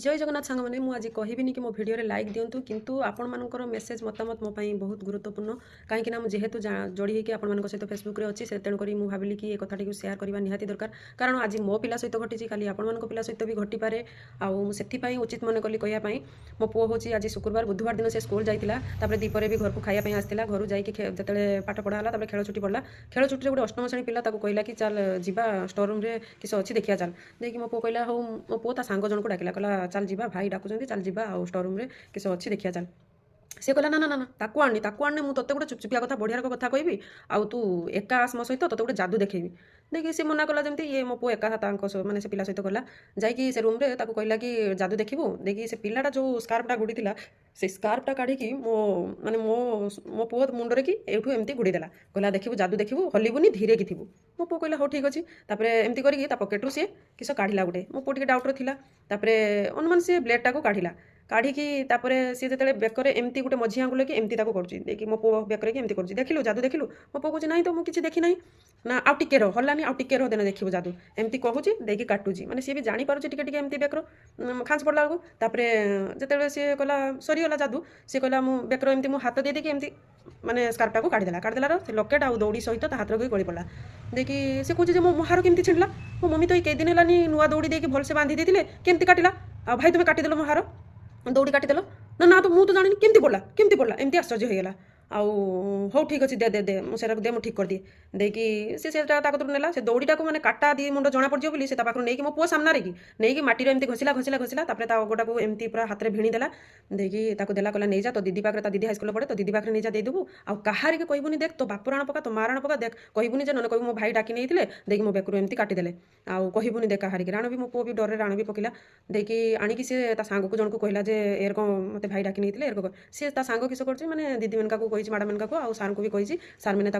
जय जगन्नाथ सांग मैंने मुझे कहबिनी कि मो भिडियो लाइक दिंतु किंतु आपण मेसेज मतामत मो बहुत गुरुत्वपूर्ण कहीं जेहेतु जोड़ी होकर आपण सहित फेसबुक रे अच्छी से तेणुक मुझे भाविली कि कथाटी को सेयार करवा निहाती दरकार कारण आज मो पिला सहित घटी काली आपण पिला सहित भी घटीपे आई उचित मन कली कहवाई मो पुओ हूँ आज शुक्रवार बुधवार दिन से स्कूल जाता दीपर भी घर को खायापी आसला घर जाते पाठ पढ़ाला खेल छुट्टी पड़ा खेल छुट्टी गोटे अष्टम श्रेणी पिला कहला कि चल जीवा स्टोर रूम रे किस अच्छी देखिया चल देखिए मो पुओ कहला हो मो पुओ ता सांग जन को डाकिला कहला चल जीवा भाई डाकुचंती चल जीवा आ स्टोर रूम रे किस अच्छी देखिया चल सी कहला ना ना ना ताकू आनी मुझे तोते गोटे चुपचुपिया कथा बढ़िया कथा कहबी आउ तू एका आस मो सहित तोते गोटे जादू देखेबी देखिए सी मना कला जमी ये मो पु एका माने से पिला सहित गला जाकि से रूम रे ताकू कहला कि जादू देखिबू देखिए से पिलाटा जो स्कार्फटा गुड़ी थिला से स्कार्फटा काढ़ी मो माने मो मो पुओ मुंडरे कि एठू एमती गुड़ी देला कहला देखिबू जादू देखिबू हलिबुनी धीरे कि थिबू मो पुओ कहला हो ठीक अछि तापरे एमती करिकि ता पॉकेटरू से किस काढ़िला गोटे मो पुओ टिके डाउटर थिला तापरे अनुमान से ब्लेडटा को काढ़िला काढ़ी तापर सी जो बेकरे एमती गोटे मझी आंगुल कि एमती कर मो पु बेकरे कि एमती कर देखिलु जादू देखिलु मो पु कहे ना तो मुझे देखी ना ना आउ टिके रह हलानी आउ टिके रह देना देखिबू जादू एमती कहूँ देखिए काटुची माने सी भी जानी पारुची टिके टिके एमती बेकर खांस पड़ला बेलू तापर जिते सी कहला सरीगला जादू सी कहला मु बेकर एमती मो हाथ दे देखिए एमती माने स्कार्फटा को काढ़ीदेला से लकेट आउ दौड़ी सहित ता हाथ गली पड़ा देखिए सी कहे मो हार केमती छिड़ला मो मम्मी तो कई दिन है नुआ दौड़ी देके भलसे बांधी देते केमती काटिला आ भाई तुम काटिदेल मो हार दौड़ी काटिदेल ना ना तो मुझे जानी केमती पड़ा एमती आश्चर्य होगा आउ हो ठीक अच्छे दे दे दे मुझे दे मुझे ठीक कर दिए देखी ताकत नेला से दौड़ीटा को मैंने काटा दी मुंड जना पड़ बोली से पाखु नहीं मो पुओ सामने की नहीं माटी एमती घसीला घसीला घसीला ता गोटा को एमती पूरा हाथ में भिड़ी देला देखी देला कहला नहीं जा तो दीदी पाखे दीदी हाईस्कल पढ़े तो दीदी पाखे नहीं जा देदेबू आउ कहार के कहबुनी देख तो बाप राण पका तो माँ राण पका देख कहबुनी जे कहबू मो भाई डाकी नहीं देखी मो बेकरू एमती काटिदेले आउ कहबुनी देख कहार के राण भी मो पुओ भी डर राण भी पकड़ा देखी आणिकी सी सांग को जन को कहला जे एर कौन मत भाई डाकी नहीं एर सी सांग किस कर मैंने दीदी मनका को कही मैडम मनका को सार को भी कही सार मैंने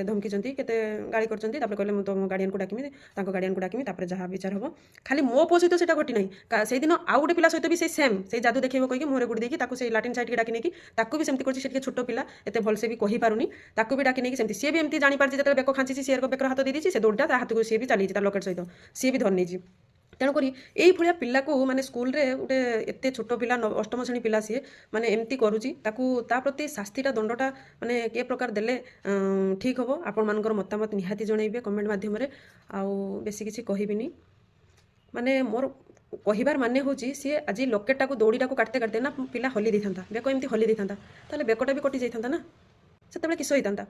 धमकी केते गाड़ी कर कहले मुझे तुम गार्डियन को डाकमी गार्डियन को डाकमी जहाँ विचार हम खाली मो पो सहित से घटी ना से दिन आउ गोटे पिला सहित भी सेम से जादू देखो कहीं मुहरे गुड़ी देखी से लाटिन साइड के डाकी नहीं भी सेमती कर छोट पिला एत भलसे भी कही पारुनी भी डाकी नहीं सेमती सी भी एमती जापारी जो बेक खांची सी बेकर हाथ दे दी से दौड़ा हाथ को सी भी चली लकेट सहित सी भी धर नहीं तेणुक यही पिला को माने स्कूल रे गोटे एत छोट पिला अष्टम श्रेणी पिला सी माने एमती करुच्ची प्रति शास्तिटा दंडटा माने के प्रकार देले ठीक हम आपण मानकर मतामत निहाती जनइबे कमेंट माध्यम आउ बेसी किसी कहबिनी माने मोर कहबार माने हूँ सी आज लकेटा को दौड़ीटा को काटते काटते ना पिला हली दी था बेक एमती हली दी था बेकटा भी कटि जाता ना से किस होता